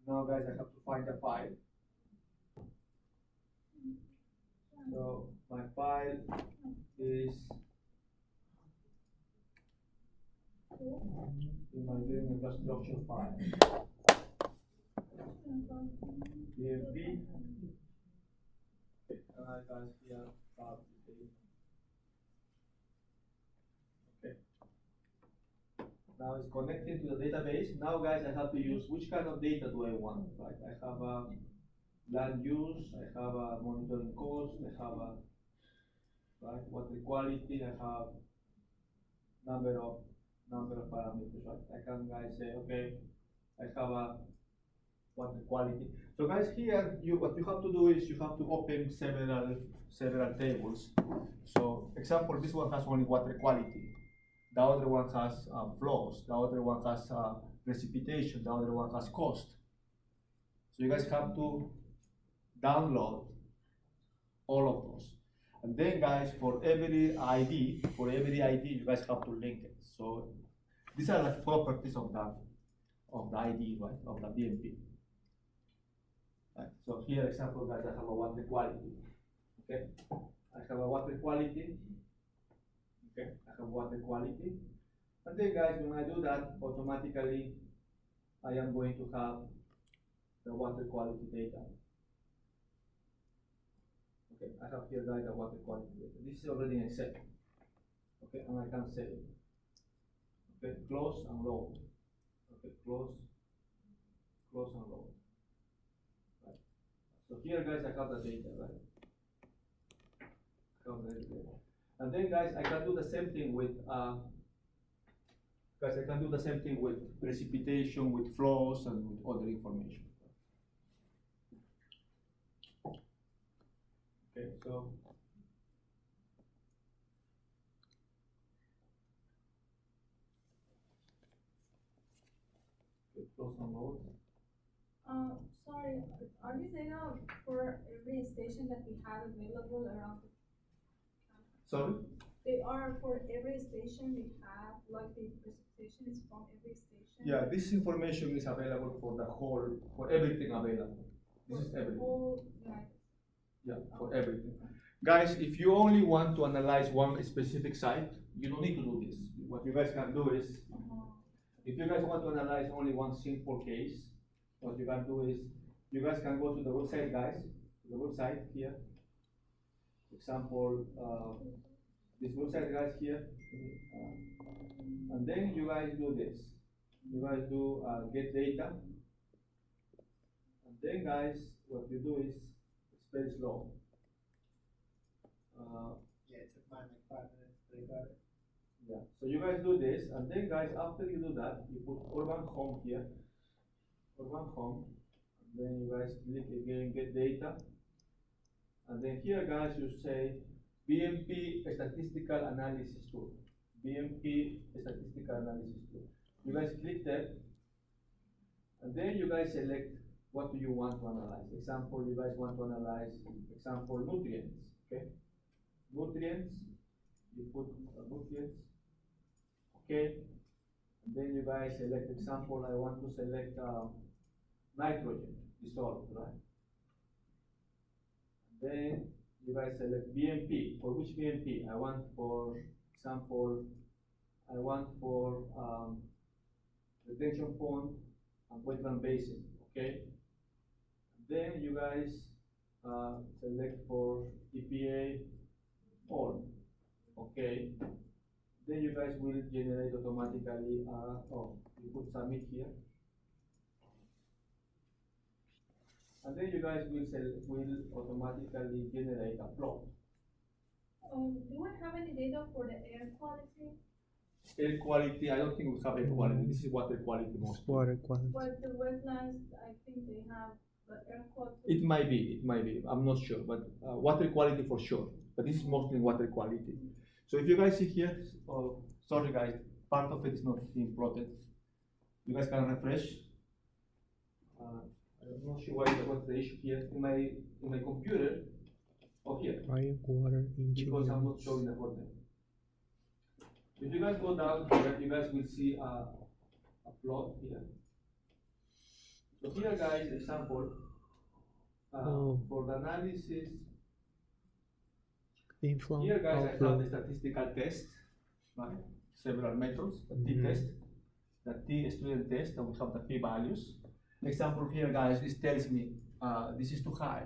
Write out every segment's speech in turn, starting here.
Now guys, I have to find a file. So my file is in my building infrastructure file. BMP. Alright guys, here about the okay. Now it's connected to the database. Now guys, I have to use which kind of data do I want, right? I have a land use, I have a monitoring cost, I have a right water quality, I have number of parameters, right? I can guys say, okay, I have a water quality. So guys, here what you have to do is you have to open several tables. So example, this one has only water quality. The other one has flows. The other one has precipitation. The other one has cost. So you guys have to download all of those. And then guys, for every ID, you guys have to link it. So these are like properties of the ID, right, of the BMP. Right. So here, example, guys, I have a water quality. Okay, I have a water quality. Okay, I have water quality. And then guys, when I do that, automatically I am going to have the water quality data. Okay, I have here guys the water quality data. This is already in Excel. Okay, and I can save it. Okay, close and load. Okay, close and load. Right. So here guys, I have the data, right? I have the data. And then guys, I can do the same thing with precipitation, with flows, and with other information. Okay, so close and load. Sorry, are these data for every station that we have available around the Sorry? They are for every station we have, like the precipitation is from every station? Yeah, this information is available for everything available. This is everything. Whole, yeah, for everything. Guys, if you only want to analyze one specific site, you don't need to do this. What you guys can do is, if you guys want to analyze only one simple case, what you can do is, you guys can go to the website, guys, the website here. Example, this website, guys, here. And then you guys do this. You guys do get data. And then, guys, what you do is, it's very slow. Yeah, it took mine like 5 minutes, but I got it. Yeah, so you guys do this, and then guys, after you do that, you put Urban Home here, Urban Home, and then you guys click again, get data, and then here guys, you say BMP Statistical Analysis Tool, BMP Statistical Analysis Tool. You guys click that, and then you guys select what do you want to analyze. Example, you guys want to analyze, example, nutrients, okay? Nutrients, you put nutrients. Okay, and then you guys select example. I want to select nitrogen dissolved, right? And then you guys select BMP. For which BMP? I want, for example, I want for retention pond and wetland basin. Okay, and then you guys select for EPA all. Okay. Then you guys will generate automatically, you put submit here. And then you guys will automatically generate a plot. Do we have any data for the air quality? Air quality, I don't think we have air quality. This is water quality mostly. Water quality. But the wetlands, I think they have the air quality. It might be. I'm not sure, but water quality for sure. But this is mostly water quality. So if you guys see here, sorry guys, part of it is not being plotted. You guys can refresh. I'm not sure what's the issue here. In my computer, here. Water Because I'm not showing the button. If you guys go down here, you guys will see a plot here. So here, guys, example, Oh. for the analysis, Inflow, here, guys, I have outflow. the statistical test, right? Several methods, the Mhm. t-test, the t-student test, and we have the p-values. Example here, guys, this tells me this is too high,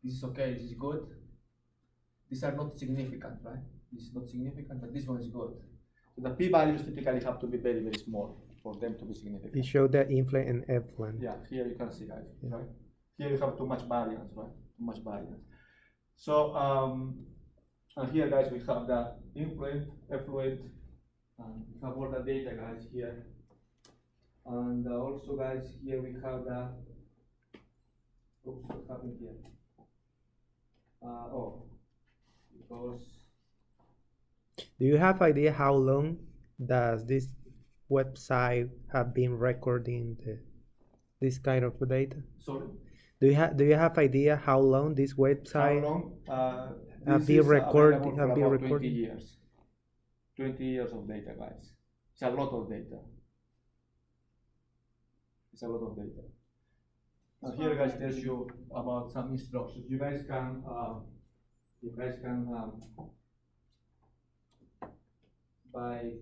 this is okay, this is good. These are not significant, right? This is not significant, but this one is good. So the p-values typically have to be very, very small for them to be significant. You show the inflow and effluent. Yeah, here you can see, guys, Yeah. right? Here you have too much variance, right? Too much variance. So, and here, guys, we have the influent, effluent, and we have all the data, guys, here. And also, guys, here we have the, oops, what happened here? Because, Do you have idea how long does this website have been recording this kind of data? sorry, Do you have idea how long this how website long? have This been is available for have been about 20 recording? years. 20 years of data, guys. It's a lot of data. It's a lot of data. And here, guys, tells you about some instructions. You guys can, by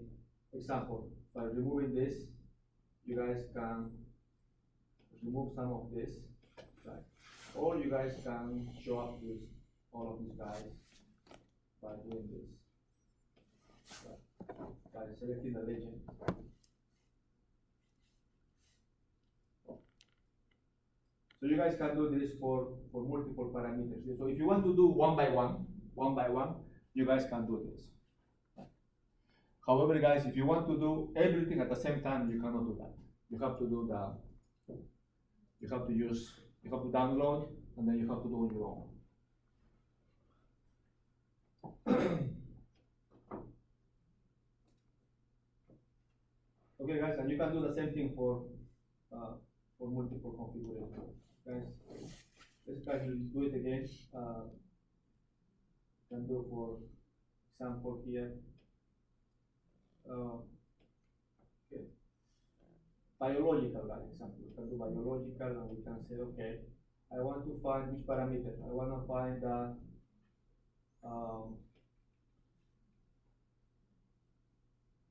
example, by removing this, you guys can remove some of this, right? Or you guys can show up with all of these guys by doing this, right? By selecting the legend. So you guys can do this for multiple parameters. So if you want to do one by one, you guys can do this. However, guys, if you want to do everything at the same time, you cannot do that. You have to do you have to download, and then you have to do on your own. Okay, guys, and you can do the same thing for multiple configurations. Guys, let's try to do it again. Can do for example here. Okay. Biological, like example. We can do biological, and we can say, okay, I want to find which parameter. I want to find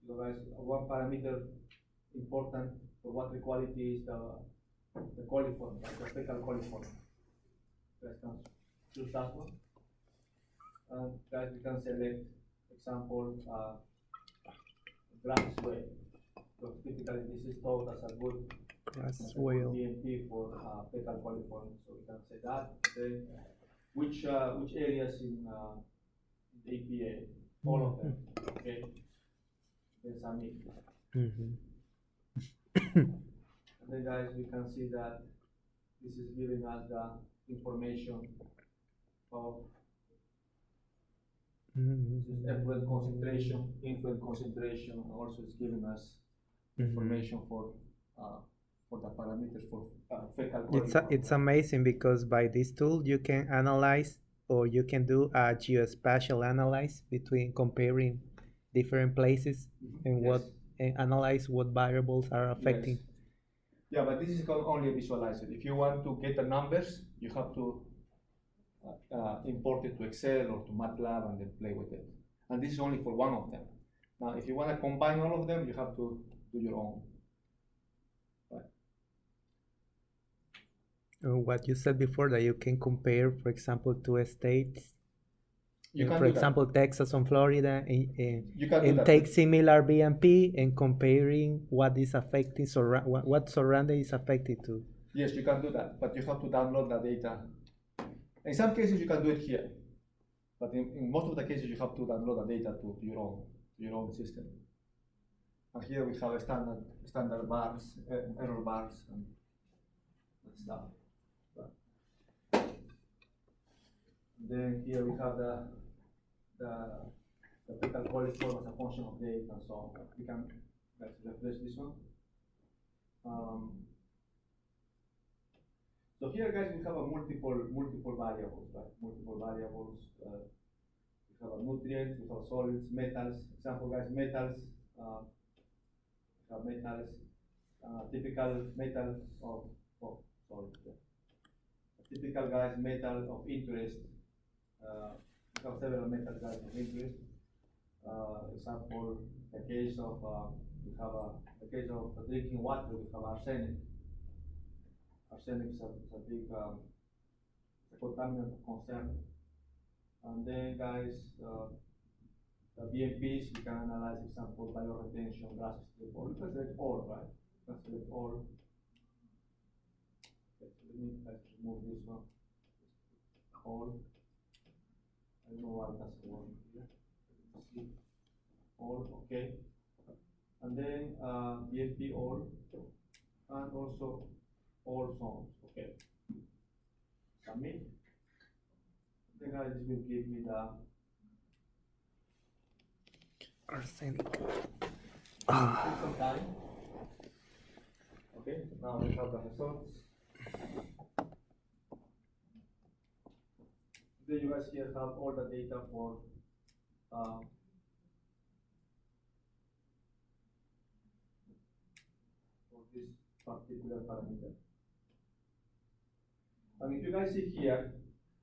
so guys, one parameter important for water quality is the coliform, like the fecal coliform. Guys can choose that one. And guys, we can select example glass whale. So typically this is thought as a good Glass whale. DMP for fecal coliform. So we can say that. Then which areas in the APA? All of them. Okay. Then submit. Mhm. And then guys, we can see that this is giving us the information of this is effluent concentration, influent concentration, and also it's giving us information for the parameters for fecal coliform. It's amazing because by this tool you can analyze, or you can do a geospatial analysis between comparing different places and Yes. and analyze what variables are affecting. Yes. Yeah, but this is called only visualizer. If you want to get the numbers, you have to import it to Excel or to MATLAB and then play with it. And this is only for one of them. Now, if you want to combine all of them, you have to do your own. What you said before, that you can compare, for example, two states. You can for do example, that. Texas and Florida, You can do and that. take similar BMP and comparing what is affecting, what surrounding is affected to. Yes, you can do that, but you have to download the data. In some cases, you can do it here, but in most of the cases, you have to download the data to your own system. And here we have a standard bars, error bars, and stuff. Then here we have the fecal coliform as a function of data and so on. We can let's refresh this one. So here, guys, we have a multiple variables, right? Multiple variables. We have a nutrients, we have solids, metals. Example, guys, metals. We have metals. typical metal sorry, a typical guys metal of interest. We have several metal guys of interest. Example, the case of we have the case of drinking water. We have arsenic. Arsenic is a big it's a contaminant of concern. And then, guys, the BMPs, we can analyze example bioretention, gas strip, or you can select all, right? You can select all. Okay, so let me just remove this one. All. I don't know why it doesn't work here. See. All, okay. And then BMP all, and also all zones, okay. Submit. Then guys, this will give me the Arsenic. take some time. Okay, now we have the results. Then you guys here have all the data for this particular parameter. And if you guys see here,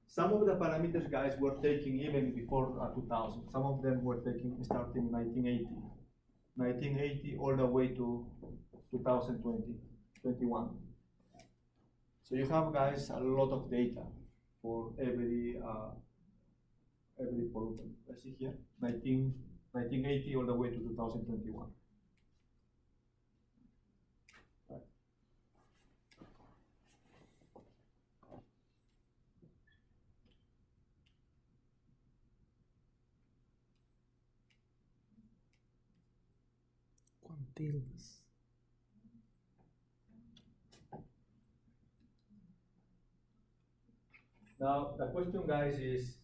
some of the parameters guys were taken even before 2000. Some of them were taken starting 1980 all the way to 2021. So you have guys a lot of data for every pollutant. Let's see here, 1980 all the way to 2021. Right. Quantiles. Now, the question, guys, is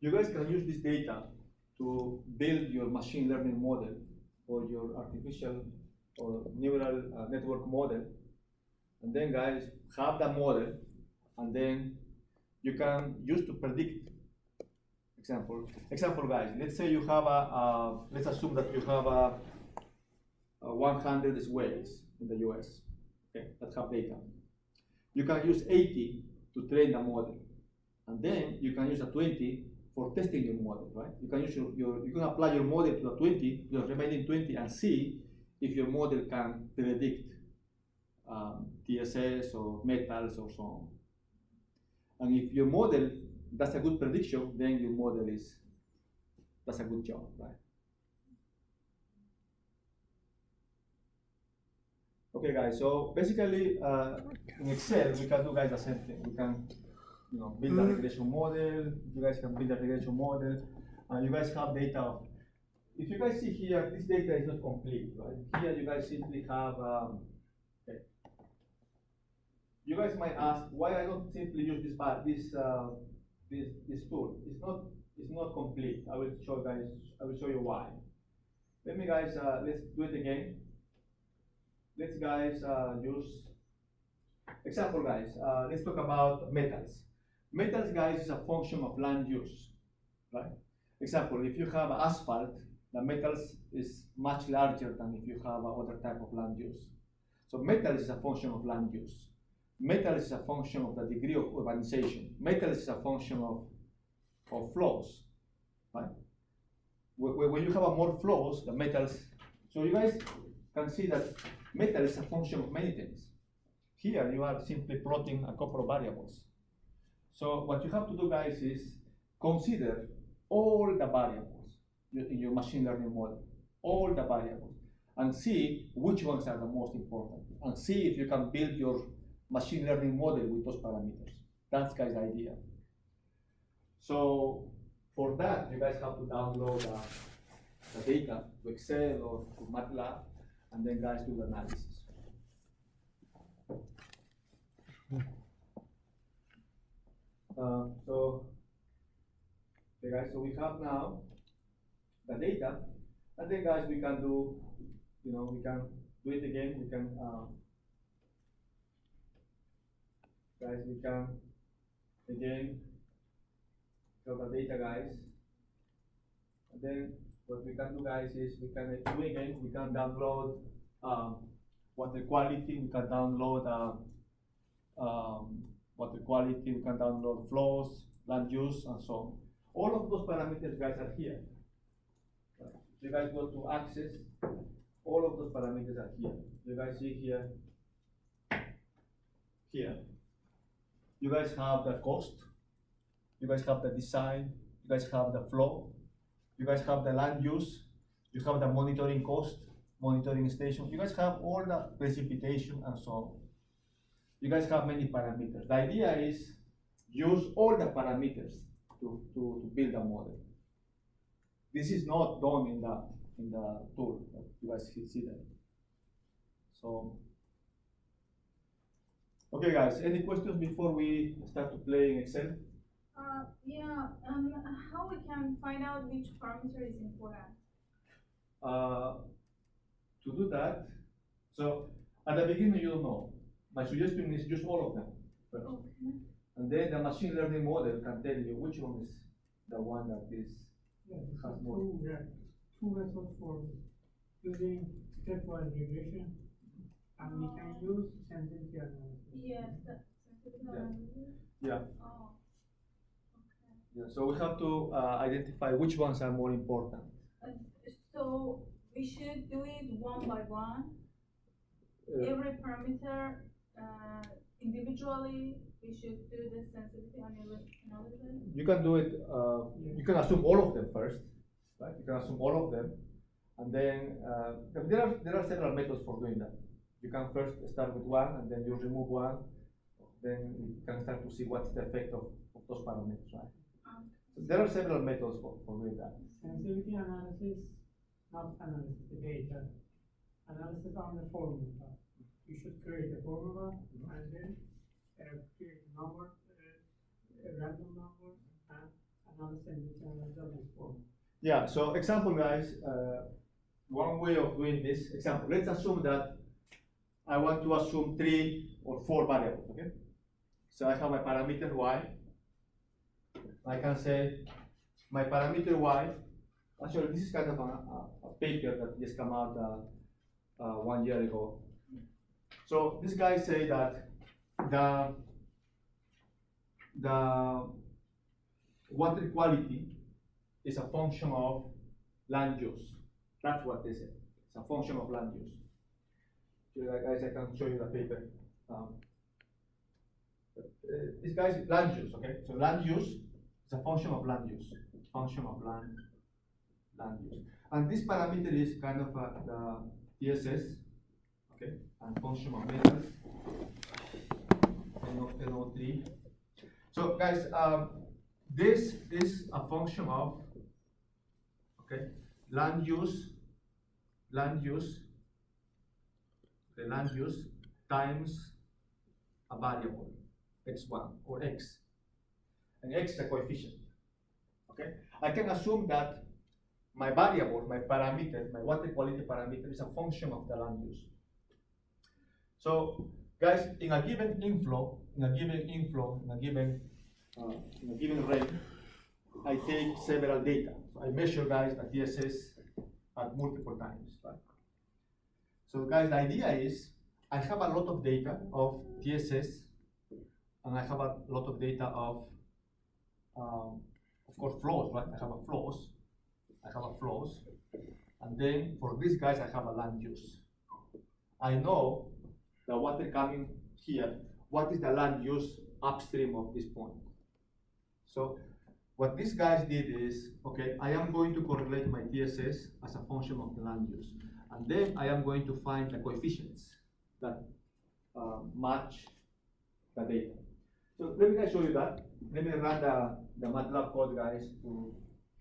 you guys can use this data to build your machine learning model or your artificial or neural network model. And then, guys, have the model, and then you can use to predict. Example, guys, let's say you have let's assume that you have 100 wells in the US, okay, that have data. You can use 80 to train the model. And then you can use a 20 for testing your model, right? You can use you can apply your model to the 20, to the remaining 20, and see if your model can predict TSS or metals or so on. And if your model does a good prediction, then your model does a good job, right? Okay, guys. So basically, in Excel, we can do guys the same thing. We can build a regression model. You guys can build a regression model, and you guys have data. If you guys see here, this data is not complete, right? Here you guys simply have, okay. You guys might ask why I don't simply use this tool. It's not complete. I will show you why. Let me guys, let's do it again. Let's guys use example, guys. Let's talk about metals. Metals, guys, is a function of land use, right? Example, if you have asphalt, the metals is much larger than if you have other type of land use. So metals is a function of land use. Metals is a function of the degree of urbanization. Metals is a function of flows, right? When you have more flows, the metals. So you guys can see that metal is a function of many things. Here you are simply plotting a couple of variables. So what you have to do, guys, is consider all the variables in your machine learning model, all the variables, and see which ones are the most important, and see if you can build your machine learning model with those parameters. That's, guys, the idea. So for that, you guys have to download the data to Excel or to MATLAB, and then, guys, do the analysis. Okay, guys, so we have now the data, and then, guys, we can do, we can do it again. We can, guys, we can again show the data, guys, and then what we can do, guys, is we can do again. We can download water quality, we can download water quality, we can download flows, land use, and so on. All of those parameters, guys, are here. You guys go to access, all of those parameters are here. You guys see here, here. You guys have the cost, you guys have the design, you guys have the flow, you guys have the land use, you have the monitoring cost, monitoring station, you guys have all the precipitation and so on. You guys have many parameters. The idea is use all the parameters to build a model. This is not done in the tool, but you guys see that. So, okay guys, any questions before we start to play in Excel? Yeah, how we can find out which parameter is important? To do that, so at the beginning you don't know. My suggestion is use all of them first. Okay. And then the machine learning model can tell you which one is the one that is has more. Two methods for using stepwise regression, and we can use sensitivity analysis. Yes, that's Yeah. Oh. Okay. Yeah. So we have to identify which ones are more important. So we should do it one by one. Every parameter individually. We should do the sensitivity analysis. You can do it. You can assume all of them first, right? You can assume all of them, and then there are several methods for doing that. You can first start with one, and then you remove one. Then you can start to see what's the effect of those parameters, right? So there are several methods for doing that. Sensitivity analysis, not analysis, the data. Analysis on the formula. You should create a formula and then create a number, a random number, and sensitivity analysis on this formula. Yeah. So example, guys. One way of doing this example. Let's assume that I want to assume 3 or 4 variables. Okay. So I have my parameter y. I can say my parameter y. Actually, this is kind of a paper that just came out 1 year ago. So this guy say that the water quality is a function of land use. That's what they say. It's a function of land use. So guys, I can show you the paper. This guy's land use, okay? So land use is a function of land use. Function of land use. And this parameter is kind of the TSS, okay? And function of metals, NO3. So guys, this is a function of, okay, land use times a variable, x1 or x, and x is a coefficient, okay? I can assume that my variable, my parameter, my water quality parameter is a function of the land use. So guys, in a given inflow, in a given rate, I take several data. So I measure, guys, the TSS at multiple times, right? So guys, the idea is I have a lot of data of TSS, and I have a lot of data of course, flows, right? I have a flows, and then for these guys, I have a land use. I know the water coming here, what is the land use upstream of this point. So what these guys did is, okay, I am going to correlate my TSS as a function of the land use. And then I am going to find the coefficients that match the data. So let me show you that. Let me run the MATLAB code, guys, to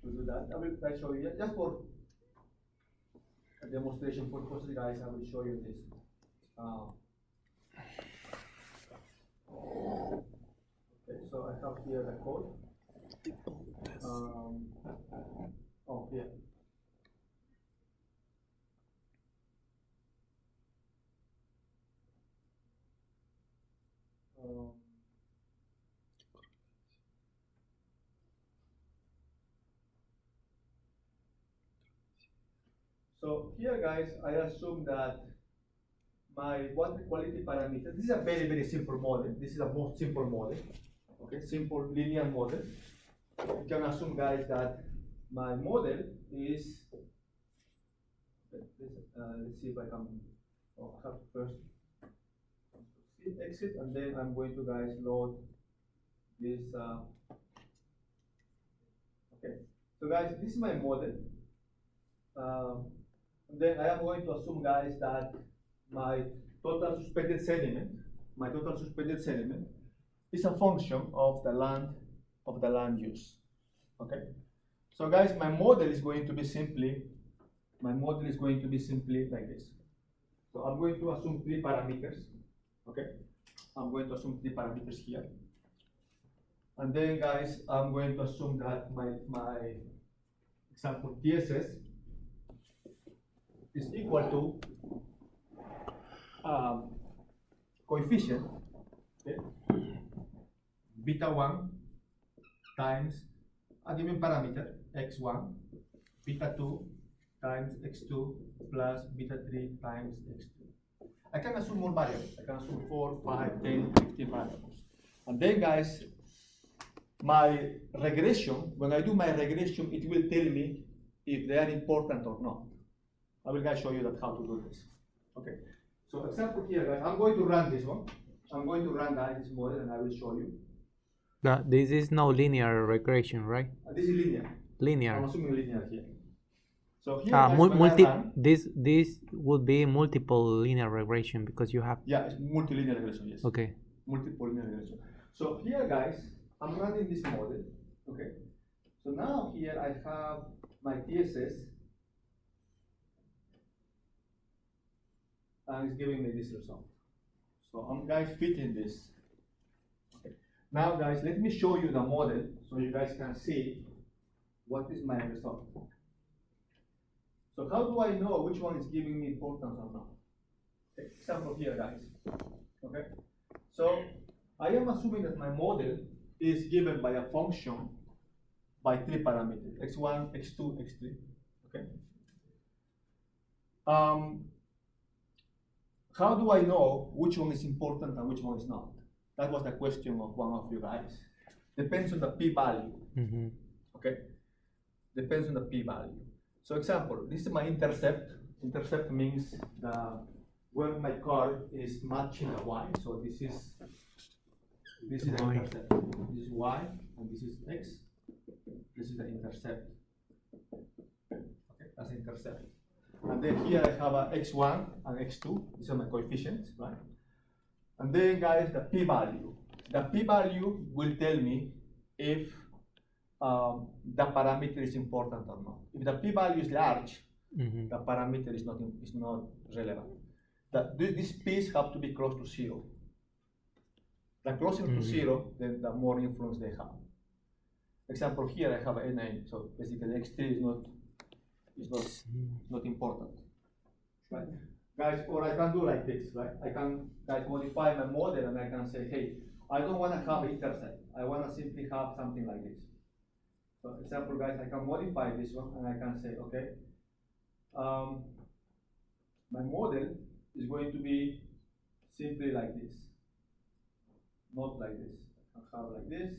do that. I will show you, just for a demonstration purposes, guys, I will show you this. Okay, so I have here the code. Oh, yeah. So here, guys, I assume that my water quality parameter. This is a very, very simple model. This is a most simple model. Okay, simple linear model. You can assume, guys, that my model is, let's see if I can, I have to first exit, and then I'm going to, guys, load this, okay. So, guys, this is my model. And then I am going to assume, guys, that my total suspended sediment is a function of the land use. Okay. So, guys, my model is going to be simply like this. So I'm going to assume 3 parameters. Okay. I'm going to assume 3 parameters here. And then, guys, I'm going to assume that my example TSS is equal to coefficient, okay, beta 1 times a given parameter x1, beta 2 times x2 plus beta 3 times x2. I can assume more variables. I can assume 4, 5, 10, 15 variables. And then, guys, my regression, when I do my regression, it will tell me if they are important or not. I will, guys, show you that how to do this. Okay. So example here, guys, I'm going to run this one. I'm going to run, guys, this model, and I will show you. This is no linear regression, right? This is linear. Linear. I'm assuming linear here. So here, guys, when I run, this would be multiple linear regression because you have. yeah, it's multilinear regression, yes. Okay. Multiple linear regression. So here, guys, I'm running this model. Okay. So now here I have my TSS, and it's giving me this result. So I'm, guys, fitting this. Okay. Now, guys, let me show you the model so you guys can see what is my result. So how do I know which one is giving me importance or not? Okay. Example here, guys. Okay. So I am assuming that my model is given by a function by 3 parameters, x1, x2, x3. Okay. How do I know which one is important and which one is not? That was the question of one of you guys. Depends on the p-value. Mm-hmm. Okay. Depends on the p-value. So example, this is my intercept. Intercept means where my curve is matching the y. So this is the intercept. This is y and this is x. This is the intercept. Okay, that's the intercept. And then here I have a x1 and x2. These are my coefficients, right? And then, guys, the p-value. The p-value will tell me if the parameter is important or not. If the p-value is large, Mm-hmm. the parameter is not relevant. These p's have to be close to 0. The closer to 0, then the more influence they have. Example here, I have NA, so basically x3 is not important, right? Guys, or I can do like this, right? I can, guys, modify my model and I can say, hey, I don't want to have intercept. I want to simply have something like this. So example, guys, I can modify this one and I can say, okay, my model is going to be simply like this, not like this. I can have like this,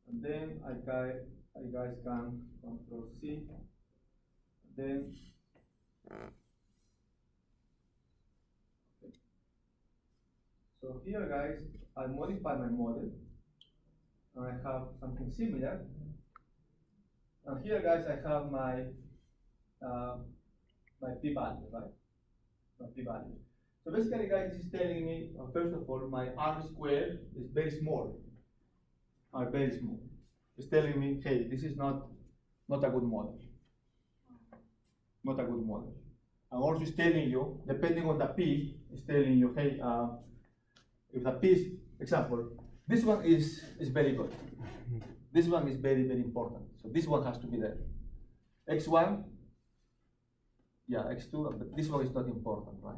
and then I guys can Control C, then okay. So here, guys, I modify my model, and I have something similar. And here, guys, I have my my p-value, right? My p-value. So basically, guys, this is telling me, first of all, my R squared is very small. Very small. It's telling me, hey, this is not a good model. Not a good model. And also it's telling you, depending on the P, it's telling you, hey, if the P is, example, this one is very good. This one is very, very important. So this one has to be there. X1, yeah, X2, but this one is not important, right?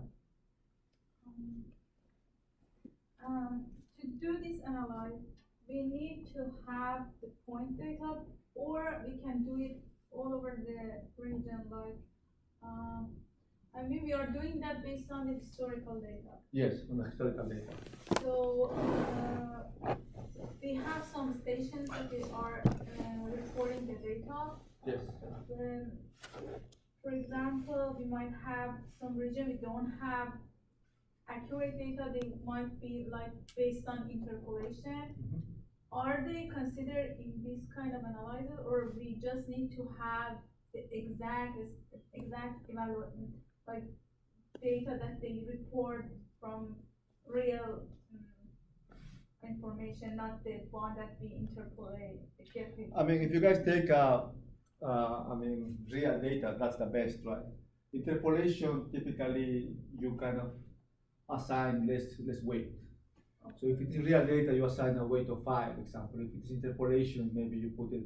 To do this analyze, we need to have the point data, or we can do it all over the region. Like, I I mean, we are doing that based on the historical data. Yes, on the historical data. So, we have some stations that they are reporting the data. Yes. When, for example, we might have some region we don't have accurate data, they might be like based on interpolation. Mhm. Are they considered in this kind of analysis, or we just need to have the exact evaluation, like data that they report from real information, not the one that we interpolate? I mean, if you guys take, real data, that's the best, right? Interpolation, typically, you kind of assign less weight. So if it's real data, you assign a weight of 5, for example. If it's interpolation, maybe you put it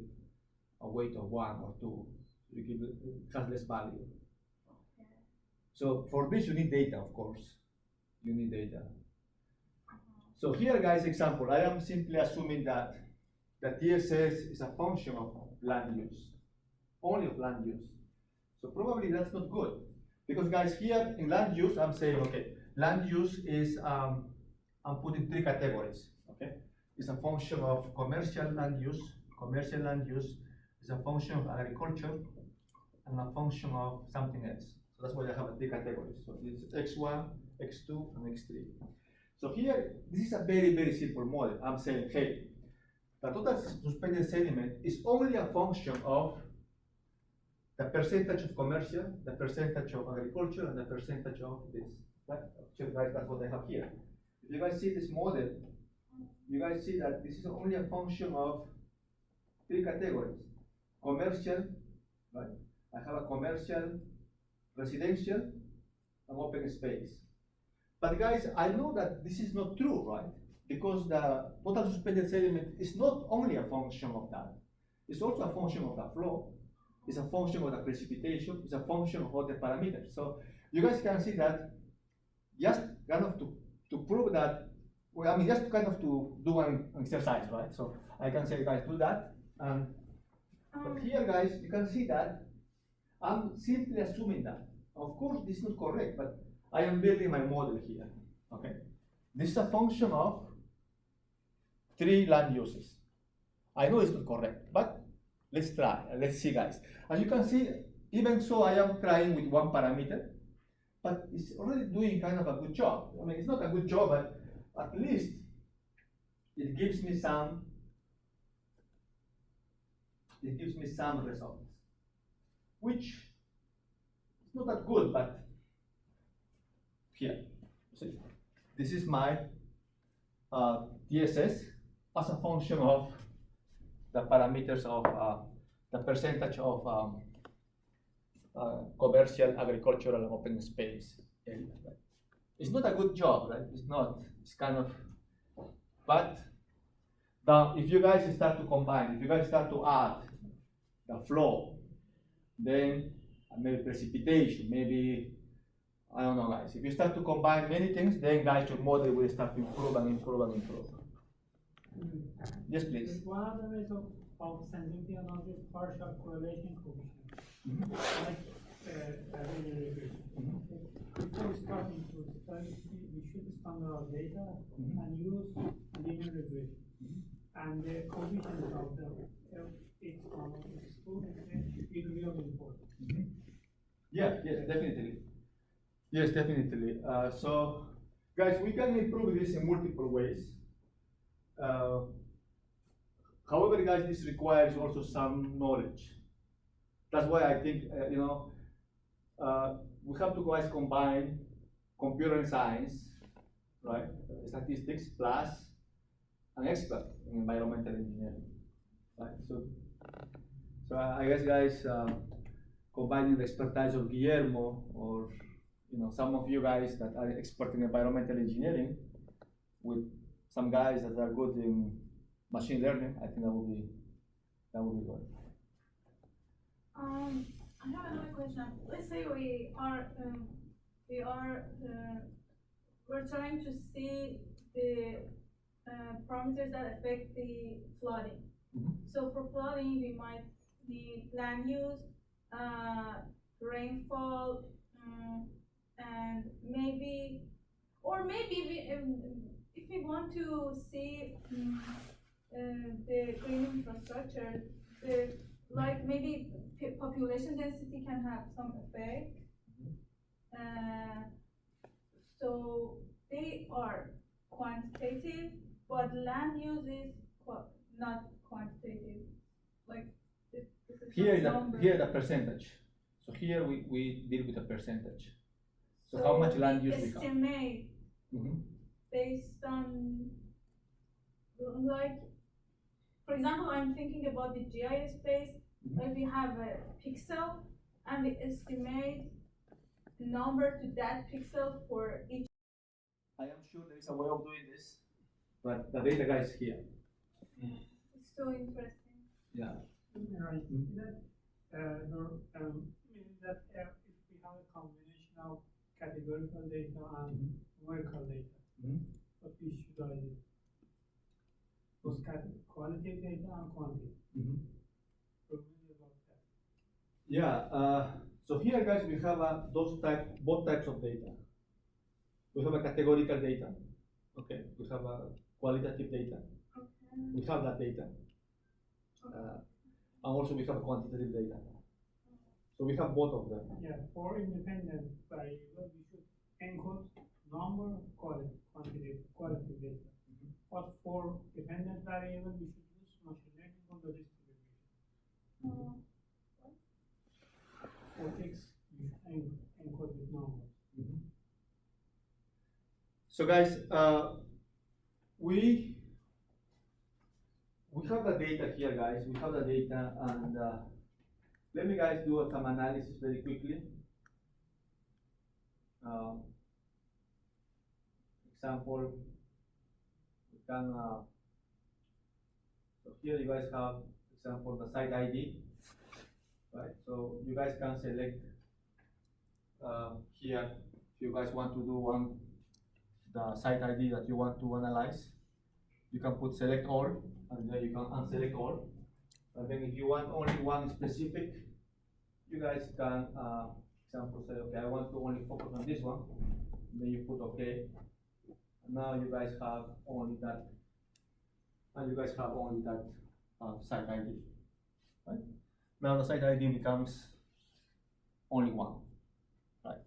a weight of 1 or 2. You give it has less value. So for this, you need data, of course. You need data. So here, guys, example, I am simply assuming that the TSS is a function of land use, only of land use. So probably that's not good. Because guys, here in land use, I'm saying, okay, land use is, I'm putting 3 categories, okay? It's a function of commercial land use. Commercial land use is a function of agriculture and a function of something else. So that's why I have 3 categories. So it's X1, X2, and X3. So here, this is a very simple model. I'm saying, hey, the total suspended sediment is only a function of the percentage of commercial, the percentage of agriculture, and the percentage of this. Right? Actually, guys, that's what I have here. If you guys see this model, you guys see that this is only a function of 3 categories. Commercial, right? I have a commercial, residential, and open space. But guys, I know that this is not true, right? Because the total suspended sediment is not only a function of that. It's also a function of the flow. It's a function of the precipitation. It's a function of all the parameters. So you guys can see that just kind of to prove that, well, I mean, just kind of to do an exercise, right? So I can say, guys, do that. But here, guys, you can see that I'm simply assuming that. Of course, this is not correct, but I am building my model here, okay? This is a function of 3 land uses. I know it's not correct, but let's try, let's see, guys. As you can see, even so, I am trying with 1 parameter, but it's already doing kind of a good job. I mean, it's not a good job, but at least it gives me some results, which is not that good, but here, see, this is my TSS as a function of the parameters of the percentage of commercial, agricultural, and open space area. Right? It's not a good job, right? It's not. It's kind of, but if you guys start to combine, if you guys start to add the flow, then maybe precipitation, maybe, I don't know, guys. If you start to combine many things, then guys, your model will start to improve and improve and improve. Yes, please. One of the ways of sensitivity analysis is partial correlation coefficient. Like linear regression. Before starting to study, we should standardize data and use linear regression. And the coefficient of the X1 or X2 is really important. Yes, definitely. Yes, definitely. So, guys, we can improve this in multiple ways. However, guys, this requires also some knowledge. That's why I think, we have to guys combine computer science, right, statistics, plus an expert in environmental engineering, right? So I guess, guys, combining the expertise of Guillermo or some of you guys that are expert in environmental engineering with some guys that are good in machine learning, I think that would be good. I have another question. Let's say we're trying to see the parameters that affect the flooding. So for flooding, we might need land use, rainfall, maybe if we want to see the green infrastructure, like maybe population density can have some effect. So they are quantitative, but land use is not quantitative. Like this is Here not is number. here the percentage. So here we deal with a percentage. So how much land use we have? Estimate Mhm. based on, like, for example, I'm thinking about the GIS space. Like we have a pixel and we estimate number to that pixel for each. I am sure there is a way of doing this, but the data guy is here. It's so interesting. Yeah. Right, that, meaning that if we have a combination of categorical data and numerical data, what we should do? Those qualitative data and quantitative. Tell me about that. Yeah. So here, guys, we have both types of data. We have a categorical data. Okay. We have a qualitative data. Okay. We have that data. And also we have quantitative data. So we have both of them. Yeah, for independent variable, we should encode number, quantitative data. But for dependent variable, we should use machine learning or logistic regression. For text, we should encode with numbers. So guys, we have the data here, guys. We have the data, and let me guys do some analysis very quickly. Example, we can. So here you guys have example the site ID, right? So you guys can select here if you guys want to do the site ID that you want to analyze. You can put select all, and then you can unselect all. And then if you want only one specific, you guys can, example, say, okay, I want to only focus on this one. Then you put okay. And now you guys have only that, and you guys have only that site ID. Right? Now the site ID becomes only one. Right?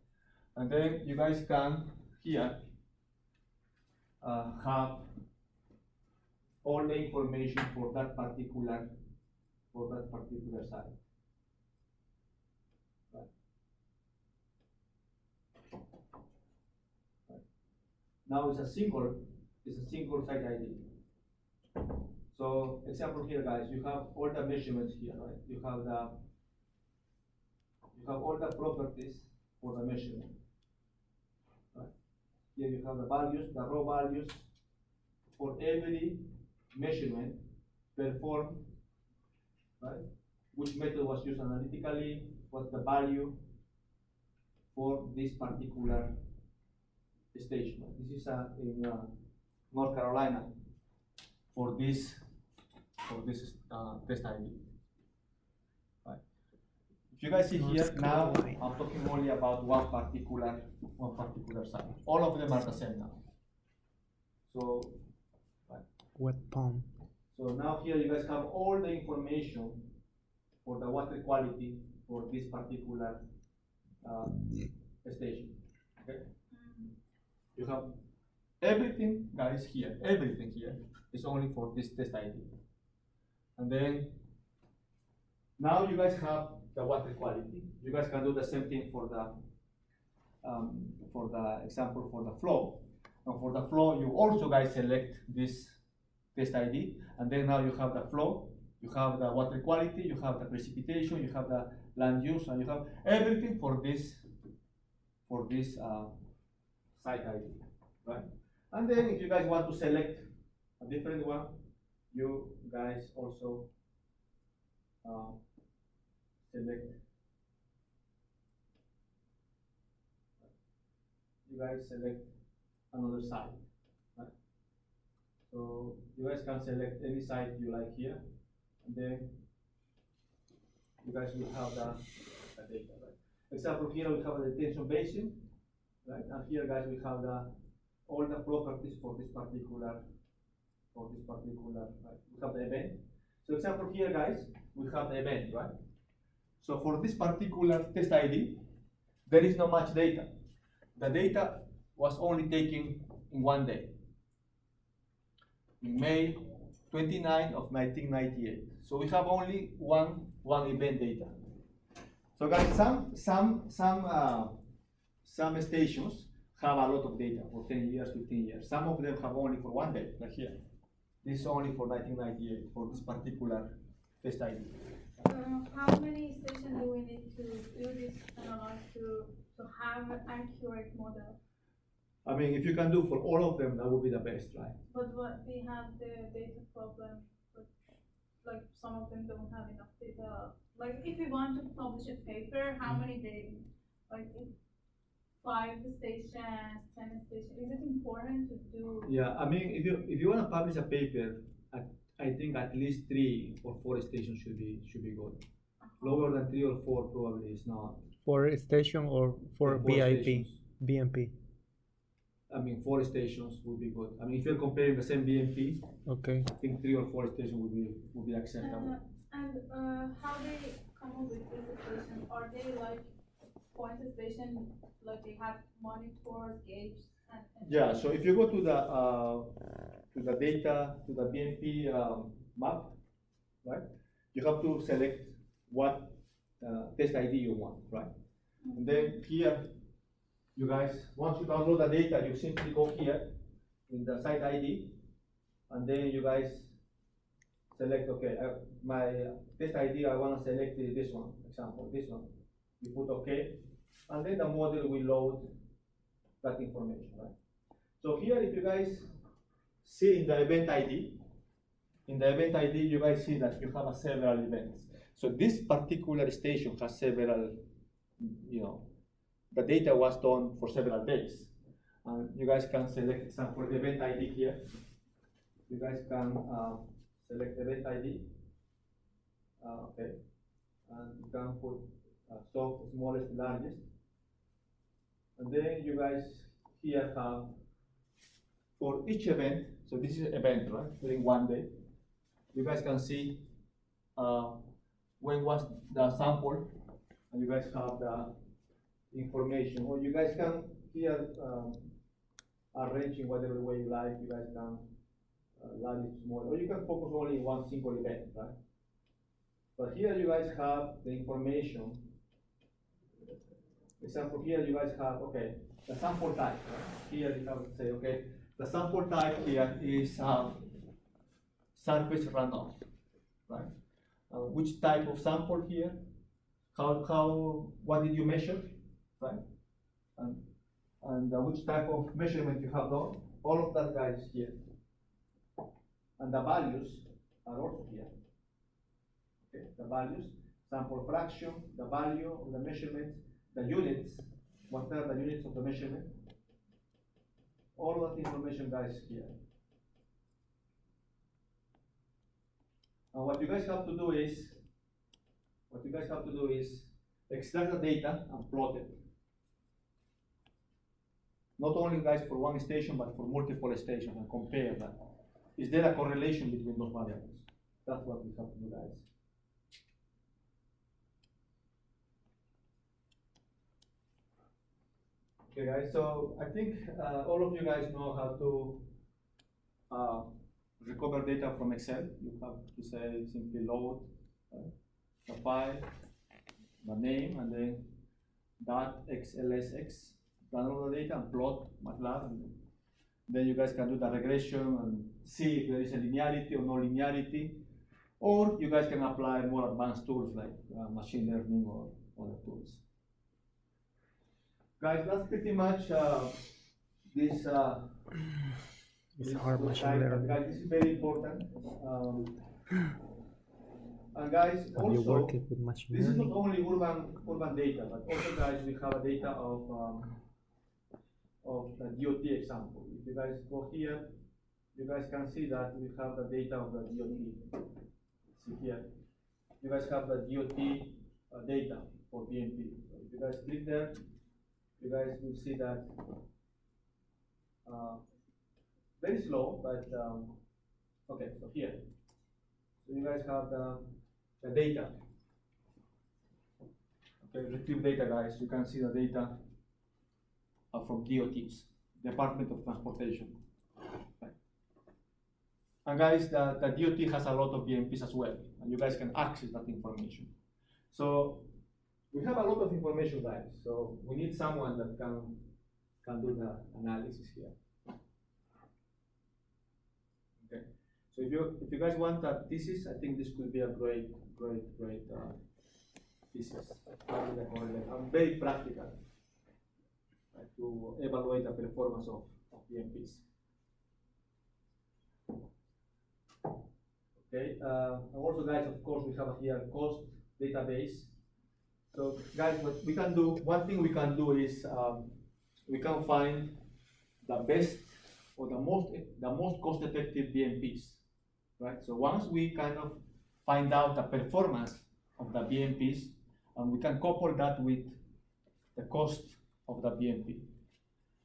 And then you guys can here have all the information for that particular site. Right. Right. Now it's a single site ID. So example here, guys, you have all the measurements here, right? You have all the properties for the measurement. Right? Here you have the values, the raw values for every measurement performed, right? Which method was used analytically, what's the value for this particular station. This is in North Carolina for this test ID. Right. If you guys see here now, I'm talking only about one particular site. All of them are the same now. So. Wet palm. So now here you guys have all the information for the water quality for this particular station. Okay? You have everything, guys, here. Everything here is only for this test ID. And then now you guys have the water quality. You guys can do the same thing for the example for the flow. And for the flow, you also guys select this test ID, and then now you have the flow, you have the water quality, you have the precipitation, you have the land use, and you have everything for this site ID, right? And then if you guys want to select a different one, you guys also select. You guys select another site. So you guys can select any site you like here, and then you guys will have the data, right? Example here we have the detention basin, right? And here guys we have the all the properties for this particular, right? We have the event. So example here, guys, we have the event, right? So for this particular test ID, there is not much data. The data was only taken in one day, in May 29 of 1998. So we have only one event data. So guys, some stations have a lot of data for 10 years, 15 years. Some of them have only for one day, like here. This is only for 1998, for this particular test ID. How many stations do we need to do this analysis to have an accurate model? I mean, if you can do for all of them, that would be the best, right? But what we have the data problem, but like some of them don't have enough data. Like if we want to publish a paper, how many days? Like if 5 stations, 10 stations, is it important to do? Yeah, I mean, if you want to publish a paper, I think at least 3 or 4 stations should be good. Lower than 3 or 4 probably is not. For station or for Yeah, 4 BIP, stations. BMP? I mean, 4 stations would be good. I mean, if you're comparing the same BMP, Okay. I think 3 or 4 stations would be acceptable. How they come up with these stations? Are they like point station, like they have monitors, gauges, and Yeah, so if you go to the data, to the BMP map, right? You have to select what test ID you want, right? And then here, you guys, once you download the data, you simply go here in the site ID, and then you guys select, okay, my test ID, I want to select this one, example, this one. You put okay, and then the model will load that information, right? So here, if you guys see in the event ID, you guys see that you have several events. So this particular station has several, the data was done for several days. And you guys can select, example, the event ID here. You guys can select event ID, okay, and you can put soft, smallest, largest. And then you guys here have, for each event, so this is an event, right, during one day, you guys can see when was the sample, and you guys have the information, or you guys can here arrange in whatever way you like. You guys can large, small, or you can focus only on one single event, right? But here you guys have the information. Example, here you guys have, okay, the sample type, right? Here you have to say, okay, the sample type here is surface runoff, right? Which type of sample here? What did you measure, right? And which type of measurement you have done? All of that, guys, here. And the values are also here. Okay, the values, sample fraction, the value of the measurements, the units, what are the units of the measurement? All of that information, guys, here. And what you guys have to do is, extract the data and plot it. Not only, guys, for one station, but for multiple stations, and compare that. Is there a correlation between those variables? That's what we have to do, guys. Okay, guys, so I think all of you guys know how to recover data from Excel. You have to say simply load the file, the name, and then .xlsx, download the data and plot MATLAB. And then you guys can do the regression and see if there is a linearity or no linearity. Or you guys can apply more advanced tools like machine learning or other tools. Guys, that's pretty much this. It's hard machine slide, but learning. guys, this is very important. And guys, Have you also, worked with machine this is not learning? only urban data, but also, guys, we have a data of the DOT example. If you guys go here, you guys can see that we have the data of the DOT. See here, you guys have the DOT data for BMP. So if you guys click there, you guys will see that very slow, but okay. So here, so you guys have the data. Okay, retrieve data, guys. You can see the data from DOTs, Department of Transportation. Okay. And guys, the DOT has a lot of BMPs as well, and you guys can access that information. So we have a lot of information, guys. So we need someone that can do the analysis here. Okay. So if you guys want a thesis, I think this could be a great thesis. I'm very practical, right, to evaluate the performance of BMPs. Okay. And also, guys, of course, we have here cost database. So, guys, what we can do, one thing we can do is we can find the best or the most cost-effective BMPs, right? So once we kind of find out the performance of the BMPs, and we can couple that with the cost of the BMP,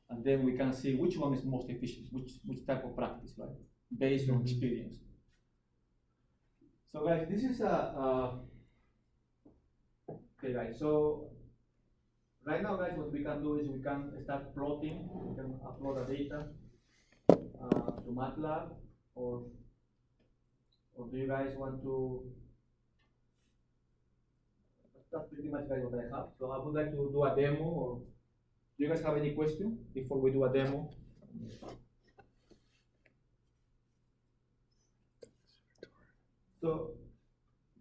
and then we can see which one is most efficient, which type of practice, right? Based on experience. So, guys, this is okay, guys. So right now, guys, what we can do is we can start plotting. We can upload the data to MATLAB, or do you guys want to? That's pretty much, guys, what I have. So I would like to do a demo. Or do you guys have any question before we do a demo? So,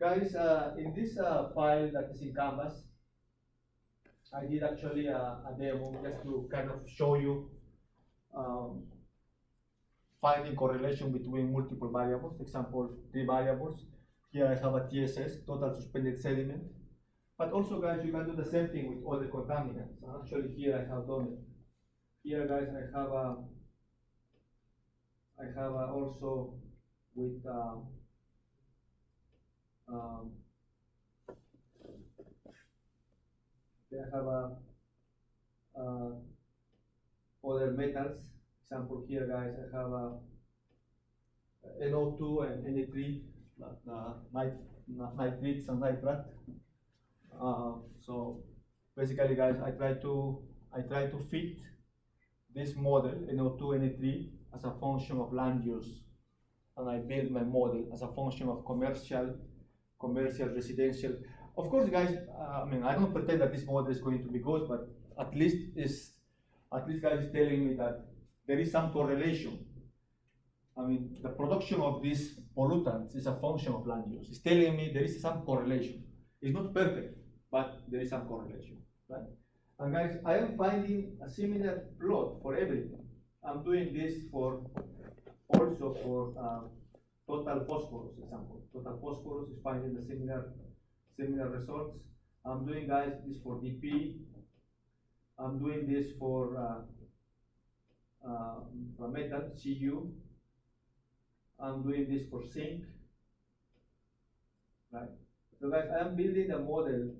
guys, in this file that is in Canvas, I did actually a demo just to kind of show you finding correlation between multiple variables. Example, 3 variables. Here I have a TSS, total suspended sediment. But also, guys, you can do the same thing with all the contaminants. Actually, here I have done it. Here, guys, I have also with I have other metals. Example here, guys, I have NO2 and Na3, nitrates and nitrate. So basically, guys, I try to fit this model NO2 Na3 as a function of land use, and I build my model as a function of commercial, residential. Of course, guys, I mean, I don't pretend that this model is going to be good, but at least guys is telling me that there is some correlation. I mean, the production of these pollutants is a function of land use. It's telling me there is some correlation. It's not perfect, but there is some correlation, right? And guys, I am finding a similar plot for everything. I'm doing this also for total phosphorus example. Total phosphorus is finding the similar results. I'm doing, guys, this for DP. I'm doing this for metal, Cu. I'm doing this for zinc, right? So, guys, I am building a model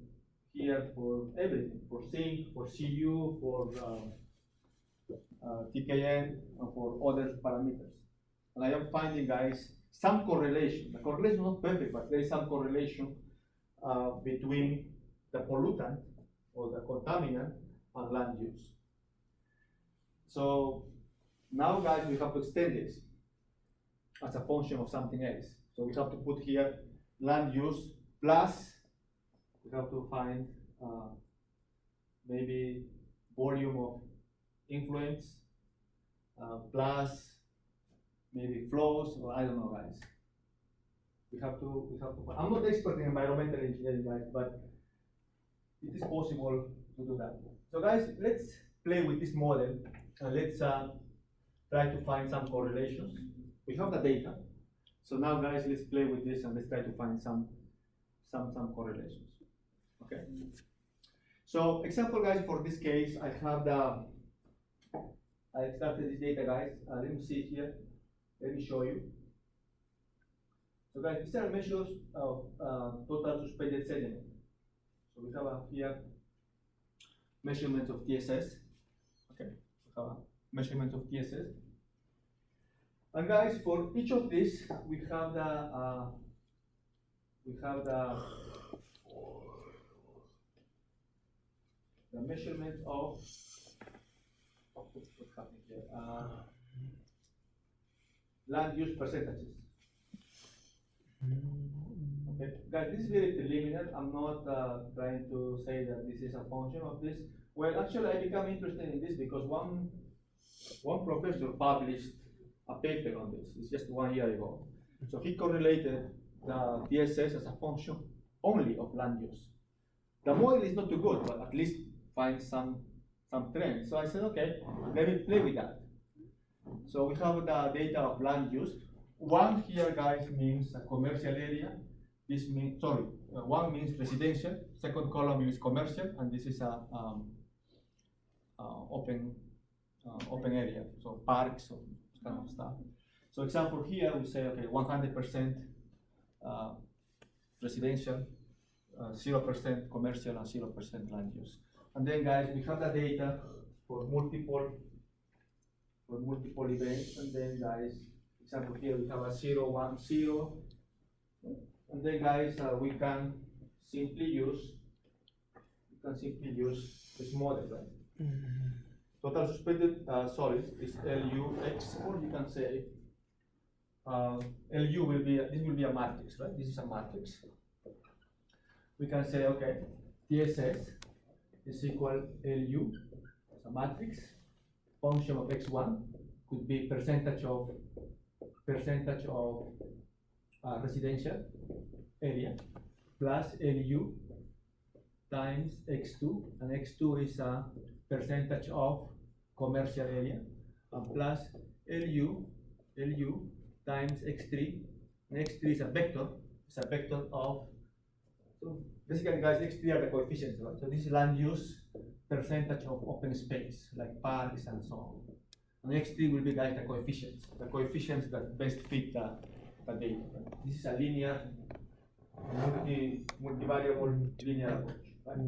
here for everything, for zinc, for Cu, for TKN, and for other parameters. And I am finding, guys, some correlation. The correlation is not perfect, but there is some correlation between the pollutant or the contaminant and land use. So now, guys, we have to extend this as a function of something else. So we have to put here land use plus, we have to find maybe volume of influence plus maybe flows, or I don't know, guys. We have to I'm not expert in environmental engineering, guys, but it is possible to do that. So, guys, let's play with this model and let's try to find some correlations. We have the data. So now, guys, let's play with this and let's try to find some correlations. Okay. So, example, guys, for this case, I extracted this data, guys. Let me see here. Let me show you. So, guys, these are measures of total suspended sediment. So we have here measurements of TSS. Okay, we have measurements of TSS. And guys, for each of these, we have the measurement of what's happening here, land use percentages. Okay, guys, this is very preliminary. I'm not trying to say that this is a function of this. Well, actually, I become interested in this because one professor published a paper on this. It's just 1 year ago. So he correlated the TSS as a function only of land use. The model is not too good, but at least find some trend. So I said, okay, let me play with that. So we have the data of land use. One here, guys, means a commercial area. This means, one means residential. Second column is commercial, and this is a open area. So parks, or kind of stuff. So example here, we say, okay, 100% residential, 0% commercial, and 0% land use. And then, guys, we have the data for multiple events. And then, guys, example here, we have a 0, 1, 0. And then, guys, we can simply use this model, right? Total suspended solids is LUX, or you can say LU will be, this will be a matrix, right? This is a matrix. We can say, okay, TSS is equal LU as a matrix. Function of X1 could be percentage of residential area plus LU times X2, and X2 is a percentage of commercial area, and plus LU times X3, and X3 is a vector. It's a vector of, so basically, guys, X3 are the coefficients, right? So this is land use percentage of open space, like parks and so on. And X3 will be, guys, the coefficients that best fit the data. Right? This is a linear, multivariable linear approach, right?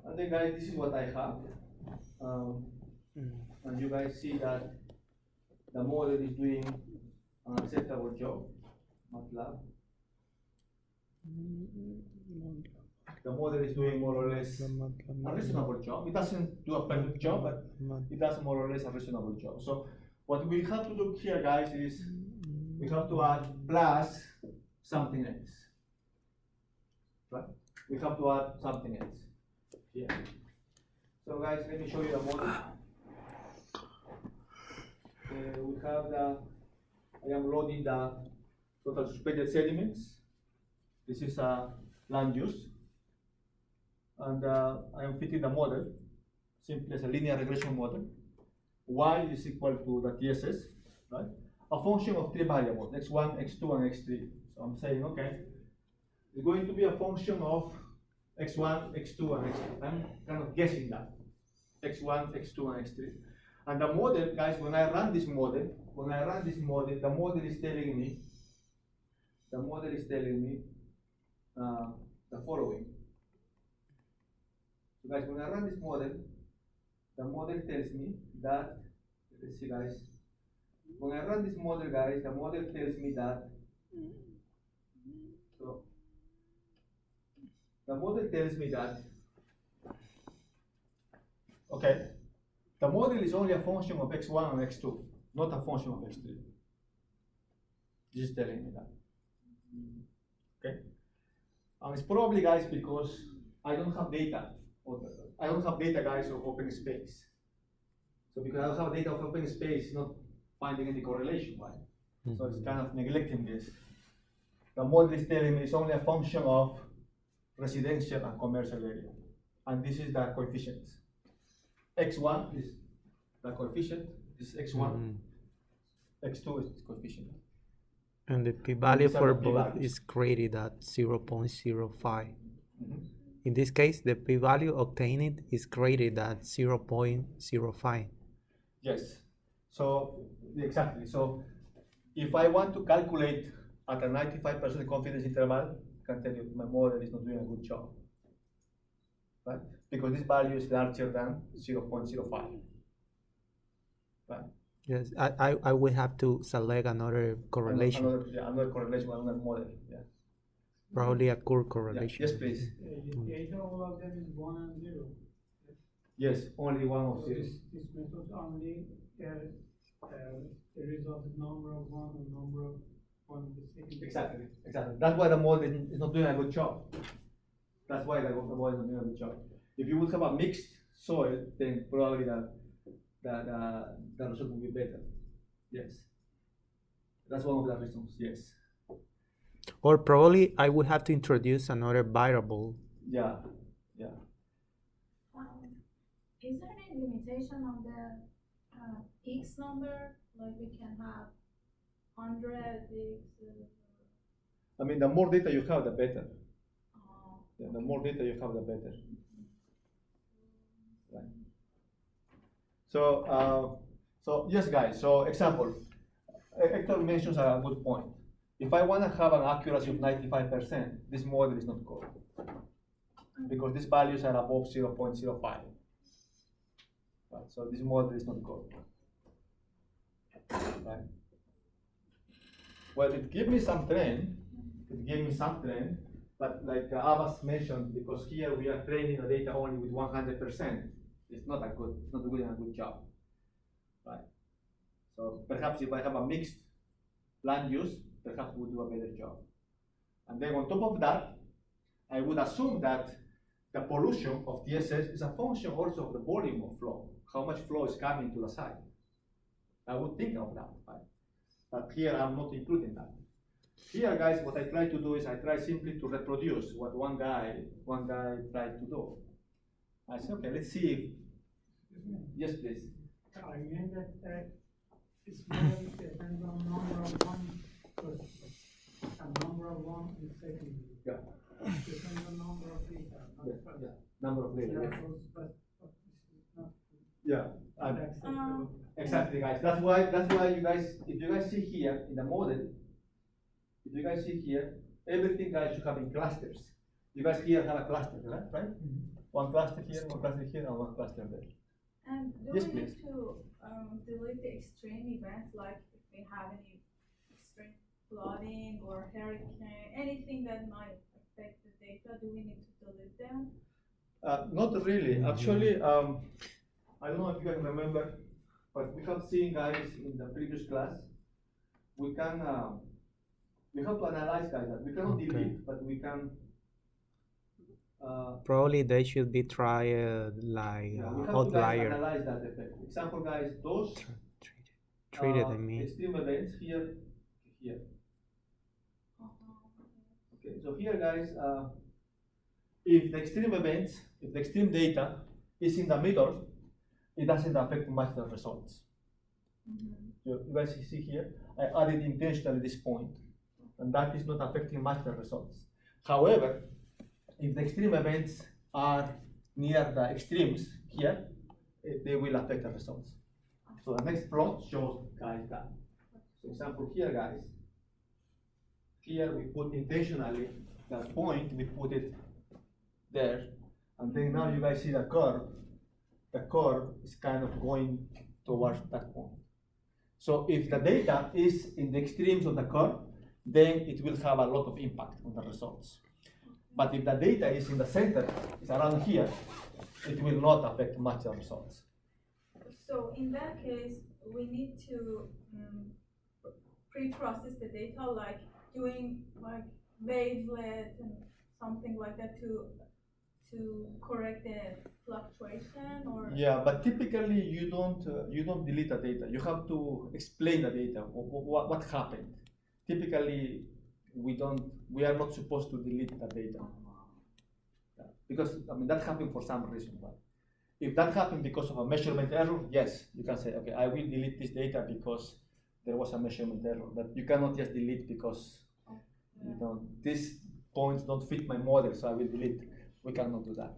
And then, guys, this is what I have. And you guys see that the model is doing an acceptable job, MATLAB. The model is doing more or less a reasonable job. It doesn't do a perfect job, but it does more or less a reasonable job. So what we have to do here, guys, is we have to add plus something else. Right? We have to add something else here. So guys, let me show you the model. We have I am loading the total suspended sediments. This is a land use. And I am fitting the model simply as a linear regression model. Y is equal to the TSS, right? A function of 3 variables, x1, x2, and x3. So I'm saying, okay, it's going to be a function of x1, x2, and x3. I'm kind of guessing that. x1, x2, and x3. And the model, guys, when I run this model, the model is telling me the following. So guys, when I run this model, the model tells me that, let's see, guys, when I run this model, guys, the model tells me that, so the model tells me that, okay, the model is only a function of x1 and x2, not a function of x3. This is telling me that. Okay? And it's probably, guys, because I don't have data. I don't have data, guys, of open space. So because I don't have data of open space, it's not finding any correlation, right? So it's kind of neglecting this. The model is telling me it's only a function of residential and commercial area. And this is the coefficients. X1 is the coefficient, this is X1, X2 is the coefficient. And the p-value for both is created at 0.05. In this case, the p-value obtained is created at 0.05. Yes, so exactly. So if I want to calculate at a 95% confidence interval, I can tell you my model is not doing a good job, right? Because this value is larger than 0.05. right? Yes, I will have to select another correlation, Another correlation, another model, yeah. probably a curve Yeah. correlation. Yes, please. Data, all of them is 1 and 0. Yes, only one of So zero. this method only the result is number of 1 and number of 1 in the second. Exactly. That's why the model is not doing a good job. That's why the model is not doing a good job. If you would have a mixed soil, then probably the result will be better. Yes. That's one of the reasons, yes. Or probably I would have to introduce another variable. Yeah. Is there any limitation on the X number? Like we can have 100 X. I mean, the more data you have, the better. Uh, Yeah, the more data you have, the better. Right. So yes, guys. So example, Hector mentions a good point. If I want to have an accuracy of 95%, this model is not good because these values are above 0.05. Right. So this model is not good. Right. Well, it gives me some trend. But like Abbas mentioned, because here we are training the data only with 100%, it's not doing a good job, right? So perhaps if I have a mixed land use, perhaps we'll do a better job. And then on top of that, I would assume that the pollution of TSS is a function also of the volume of flow, how much flow is coming to the site. I would think of that, right? But here I'm not including that. Here, guys, what I try to do is I try simply to reproduce what one guy tried to do. I say, okay, let's see if, yes, please. I mean that this model depends on number of 1 first and number of 1 in second. Yeah. Depends on number of data, not first. Yeah. Number of layers. Yeah, Yeah. but this is not Yeah. acceptable. Exactly, guys. That's why you guys, if you guys see here in the model, if you guys see here, everything guys should have in clusters. You guys here have a cluster, right? One cluster here, one cluster here, and one cluster there. And do Yes, we please. need to delete the extreme events, like if we have any extreme flooding or hurricane, anything that might affect the data, do we need to delete them? Not really. Actually, I don't know if you guys remember, but we have seen guys in the previous class. We can we have to analyze guys that we cannot Okay. delete, but we can. Probably they should be tried like We have to guys outlier. analyze that effect. Example, guys, those Treated, I mean. extreme events here. Okay, so here, guys, if the extreme events, if the extreme data is in the middle, it doesn't affect much the results. You guys see here, I added intentionally this point, and that is not affecting much the results. However, if the extreme events are near the extremes here, they will affect the results. So the next plot shows guys that. So example here, guys, here we put intentionally that point, we put it there, and then now you guys see the curve. The curve is kind of going towards that point. So if the data is in the extremes of the curve, then it will have a lot of impact on the results. But if the data is in the center, it's around here, it will not affect much the results. So in that case, we need to pre-process the data, like doing like wavelet and something like that to correct the fluctuation, or Yeah, but typically you don't delete the data. You have to explain the data. What happened? Typically, we are not supposed to delete the data. Yeah, because I mean that happened for some reason. Right? If that happened because of a measurement error, yes, you can say, okay, I will delete this data because there was a measurement error. But you cannot just delete because these points don't fit my model, so I will delete. We cannot do that.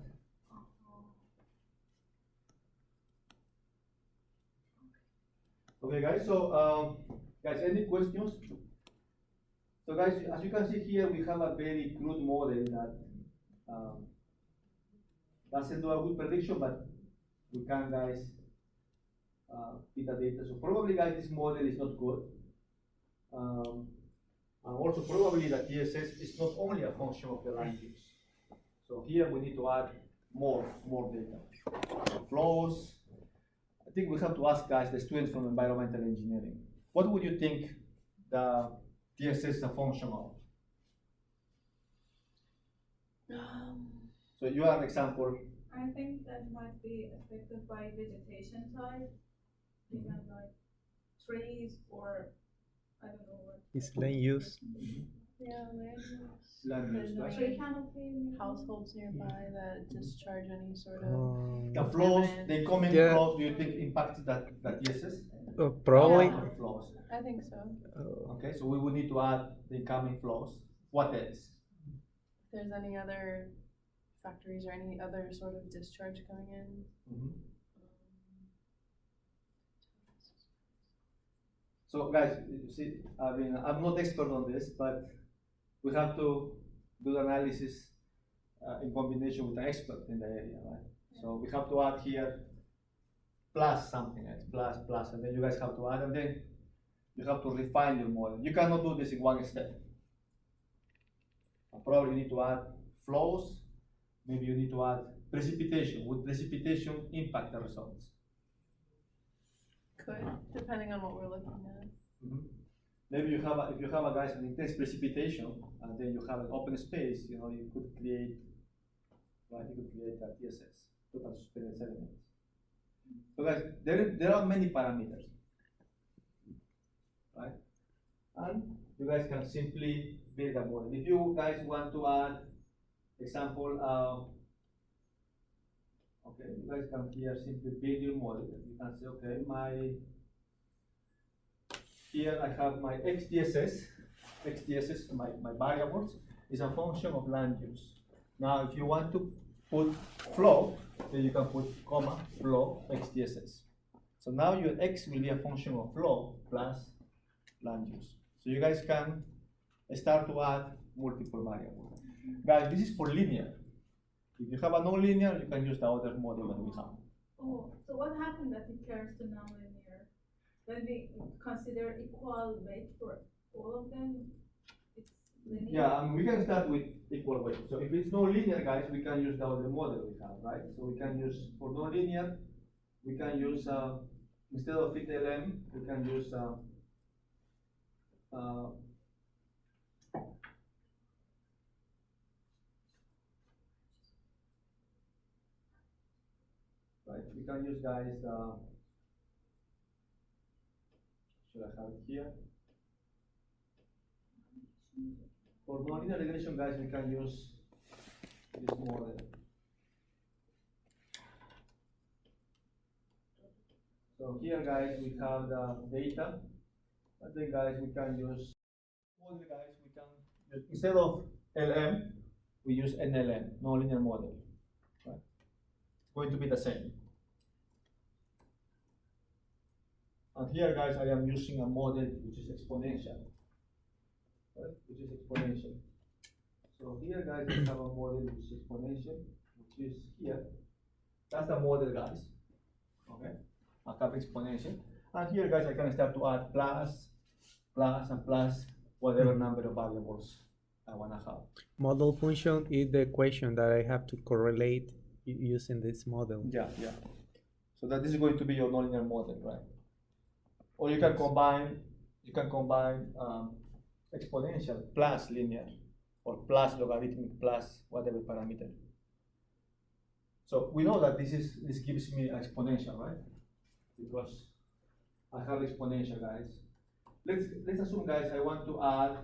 Okay, guys. So, guys, any questions? So, guys, as you can see here, we have a very crude model that doesn't do a good prediction, but we can, guys, theta data. So probably, guys, this model is not good. And also probably the TSS is not only a function of the land use. So here we need to add more data. Flows. I think we have to ask, guys, the students from environmental engineering, what would you think the TSS is a function of? So you have an example. I think that might be affected by vegetation type, even like trees or I don't know what. It's land use. Yeah, land use. Land use, There's right? Tree canopy. households nearby that discharge any sort of. The flows, Contaminant. the incoming Yeah. flows, do you think impacts that TSS? Probably. Incoming flows. I think so. Okay, so we would need to add the incoming flows. What else? If there's any other factories or any other sort of discharge coming in. So guys, you see, I mean, I'm not expert on this, but we have to do the analysis in combination with an expert in the area, right? So we have to add here plus something else, plus, and then you guys have to add, and then you have to refine your model. You cannot do this in one step. Probably you need to add flows, maybe you need to add precipitation. Would precipitation impact the results? Could, depending on what we're looking at. Maybe you have if you have an intense precipitation, and then you have an open space, you could create, right? You could create a TSS, total suspended sediments. So guys, there are many parameters, right? And you guys can simply build a model. If you guys want to add, example, okay, you guys can here simply build your model. You can say, okay, here I have my XDSS, my variables, is a function of land use. Now, if you want to put flow, then you can put comma, flow, XDSS. So now your X will be a function of flow plus land use. So you guys can start to add multiple variables. Guys, this is for linear. If you have a non-linear, you can use the other model that we have. Oh, so what happened that it turns to nonlinear? When we consider equal weight for all of them, it's linear? Yeah, we can start with equal weight. So if it's non-linear, guys, we can use the other model we have, right? So we can use, for non-linear, we can use, instead of fit LM, we can use, right, we can use, guys, should I have it here? For nonlinear regression, guys, we can use this model. So here, guys, we have the data, and then, guys, we can use model, guys, we can use, instead of LM, we use NLM, nonlinear model. Right? It's going to be the same. And here, guys, I am using a model which is exponential. Right? Which is exponential. So here, guys, we have a model which is exponential, which is here. That's the model, guys. Okay, I have exponential. And here, guys, I can start to add plus, and plus whatever number of variables I want to have. Model function is the equation that I have to correlate using this model. Yeah. So that this is going to be your nonlinear model, right? Or you can combine exponential plus linear, or plus logarithmic plus whatever parameter. So we know that this gives me exponential, right? Because I have exponential, guys. Let's assume, guys, I want to add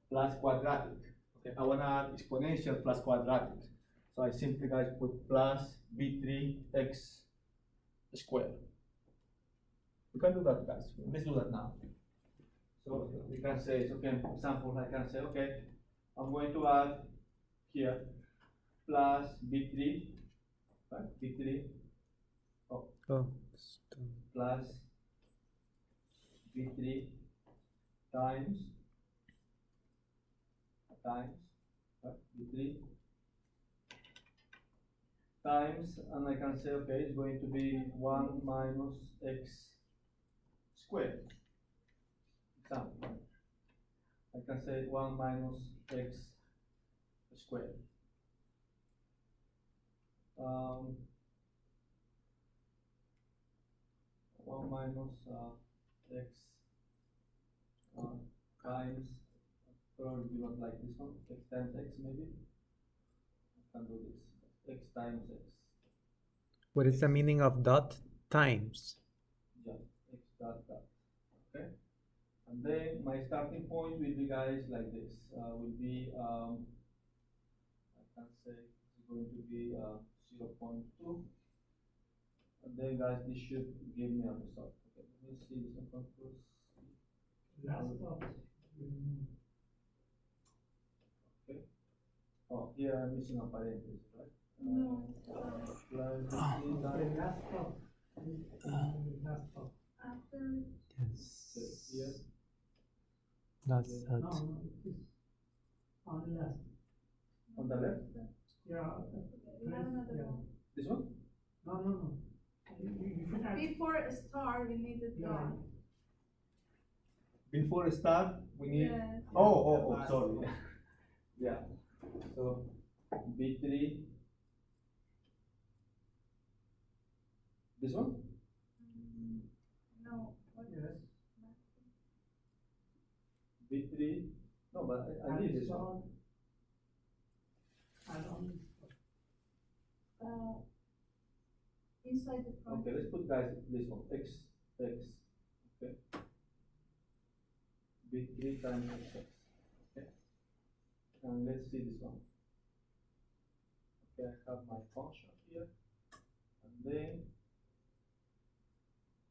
plus quadratic. Okay, I want to add exponential plus quadratic. So I simply, guys, put plus b3x squared. We can do that, guys. Let's do that now. So we can say, okay, for example, I can say, okay, I'm going to add here plus b3, right? b3 plus b3 times right? b3 times, and I can say, okay, it's going to be 1 minus x squared. Example, right? I can say 1 minus x squared. 1 minus x times, probably do not like this one, x times x maybe. I can do this, x times x. What is the meaning of dot times? Yeah, x dot dot, okay? And then my starting point will be, guys, like this, will be, I can say it's going to be 0.2. And then, guys, this should give me a result. Okay, let me see this one first. Last dot. Okay. Oh, here I'm missing a parenthesis, right? No, Plus Okay, last dot. Last dot. after, Yes. here. That's No, that. no, it is on the left. On the left, Yeah. we have another Yeah. one. this one? No. You should add. Before a star, we need the Yeah. dot. Before start, we need. Yes. Oh, sorry. Yeah. So B3. This one? No. what- Yes. B3. No, but I need this one. Add on. Inside the front. Okay, let's put, guys, this one. X. Okay. B3 times x. Okay. And let's see this one. Okay, I have my function here. And then,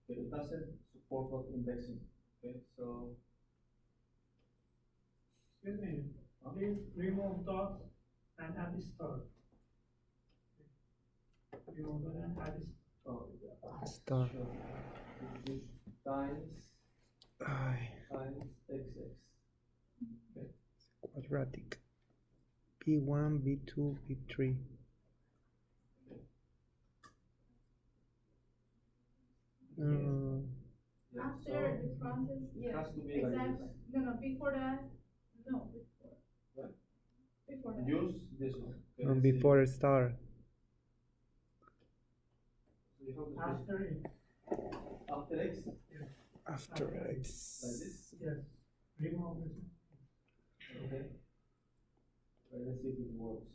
okay, it doesn't support dot indexing. Okay, so Excuse me. Please remove dot and add the star. Remove dot and add the star. oh, yeah, Star. sure. B3 times Ay, xx. Okay. quadratic. B1, B2, B3. Yeah, After so the front is, it yeah, has to be like exactly. this. No, before that, no, before. What? Before that. Use this one. Okay, let's see. Before a star. So you have to After it. after x, After like X. this. Yes. Remove this. Okay. Right, let's see if it works.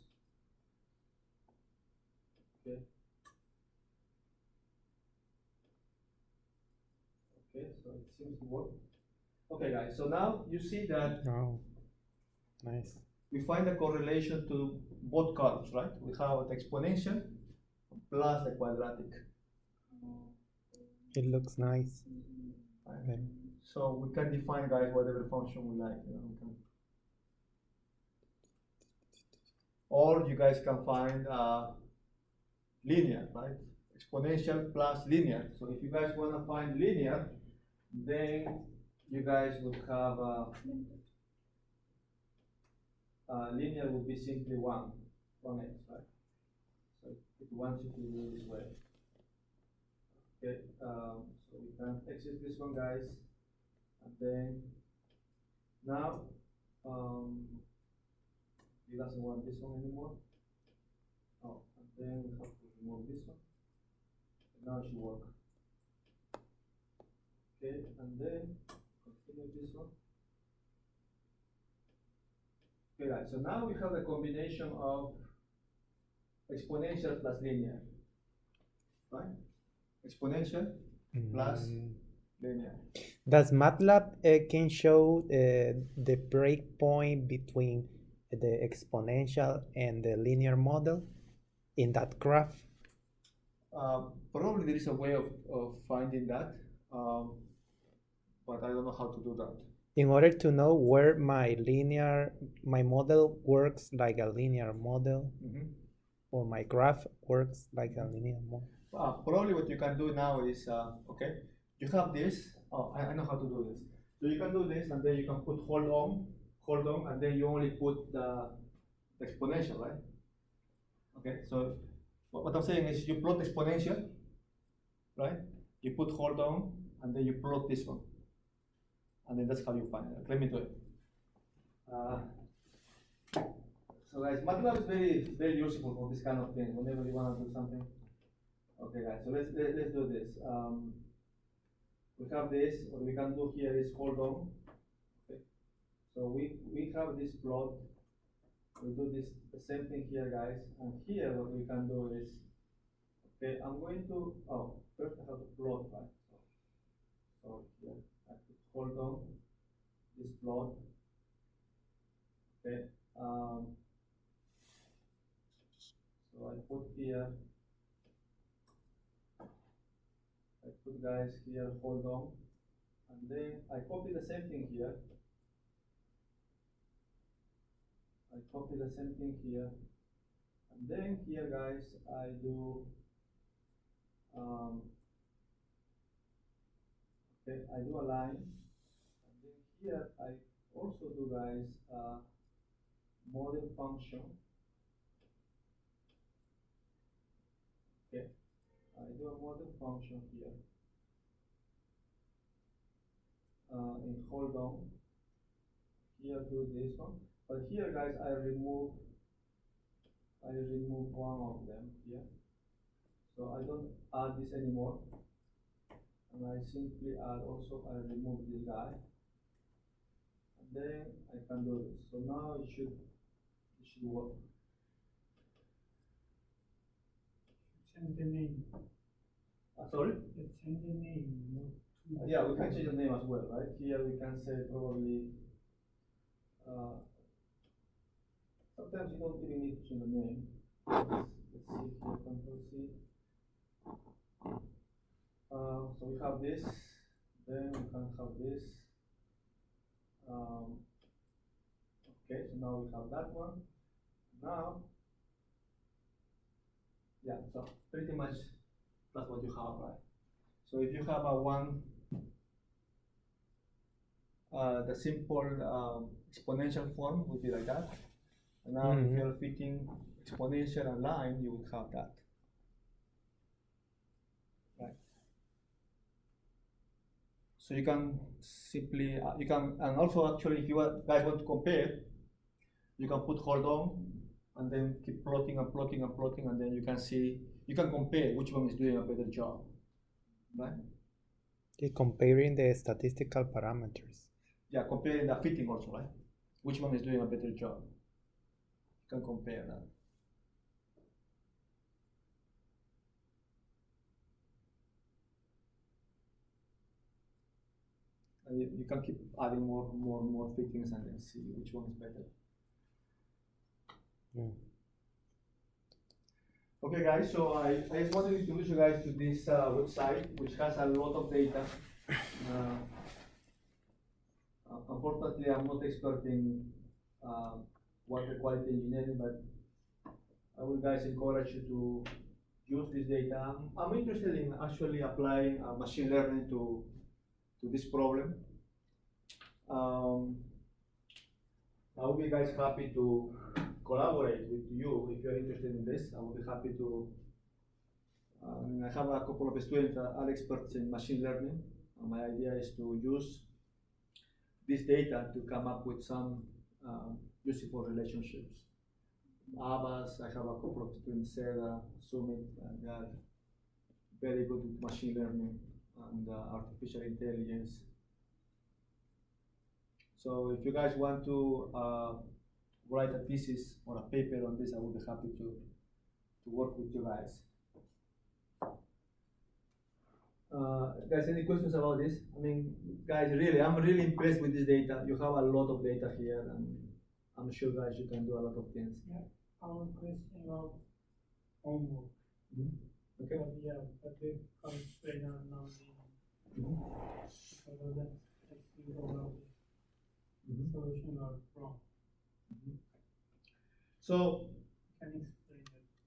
Okay. Okay, so it seems to work. Okay, guys, so now you see that Oh, nice. we find a correlation to both columns, right? We have the exponential plus the quadratic. It looks nice. Right? So we can define, guys, whatever function we like. We can. Or you guys can find linear, right? Exponential plus linear. So if you guys want to find linear, then you guys would have linear would be simply 1x, right? So it wants you to do it this way. Okay, so we can exit this one, guys, and then now he doesn't want this one anymore. Oh, and then we have to remove this one. And now it should work. Okay, and then continue this one. Okay, guys, so now we have the combination of exponential plus linear, right? Exponential plus linear. Does MATLAB can show the breakpoint between the exponential and the linear model in that graph? Probably there is a way of finding that, but I don't know how to do that. In order to know where my model works like a linear model, or my graph works like a linear model. Probably what you can do now is, okay, you have this. Oh, I know how to do this. So you can do this, and then you can put hold on, and then you only put the exponential, right? Okay, so what I'm saying is you plot exponential, right? You put hold on, and then you plot this one. And then that's how you find it. Let me do it. So guys, MATLAB is very, very useful for this kind of thing, whenever you want to do something. Okay guys, so let's do this. We have this, what we can do here is hold on. Okay. So we have this plot. We do this the same thing here guys, and here what we can do is, okay, I'm going to, first I have to plot, right? So here I have to hold on this plot. Okay. So I put here, I put guys here, hold on, and then I copy the same thing here. I copy the same thing here, and then here guys, I do, okay, I do a line, and then here I also do guys, model function. Okay, I do a model function here, in hold on. Here do this one, but here guys I remove one of them here, so I don't add this anymore, and I simply add also, I remove this guy, and then I can do this. So now it should work. Change the name. Sorry? Let's change the name. Yeah, we can change the name as well, right? Here we can say probably, sometimes you don't even need to change the name. Let's see here, Control C. So we have this, then we can have this. Okay, so now we have that one. Now, yeah, so pretty much that's what you have, right? So if you have the simple exponential form would be like that. And now if you're fitting exponential and line, you will have that. Right. So you can simply, and also actually if you guys want to compare, you can put hold on and then keep plotting and plotting and plotting, and then you can compare which one is doing a better job, right? Comparing the statistical parameters. Yeah, comparing the fitting also, right? Which one is doing a better job? You can compare that. And you can keep adding more fittings and then see which one is better. Yeah. Okay guys, so I just wanted to introduce you guys to this website, which has a lot of data. Unfortunately, I'm not expert in water quality engineering, but I will guys encourage you to use this data. I'm interested in actually applying machine learning to this problem. I will be guys happy to collaborate with you if you're interested in this. I will be happy to. I have a couple of students that are experts in machine learning. My idea is to use this data to come up with some useful relationships. Abbas, I have a couple of students, Sarah, Sumit, and they are very good with machine learning and artificial intelligence. So if you guys want to write a thesis or a paper on this, I will be happy to work with you guys. Guys, any questions about this? I mean, guys, really, I'm really impressed with this data. You have a lot of data here, and I'm sure, guys, you can do a lot of things. Yeah, our question about homework. Okay. But yeah, but the constraint are not because of that, actually overall the solution are wrong. So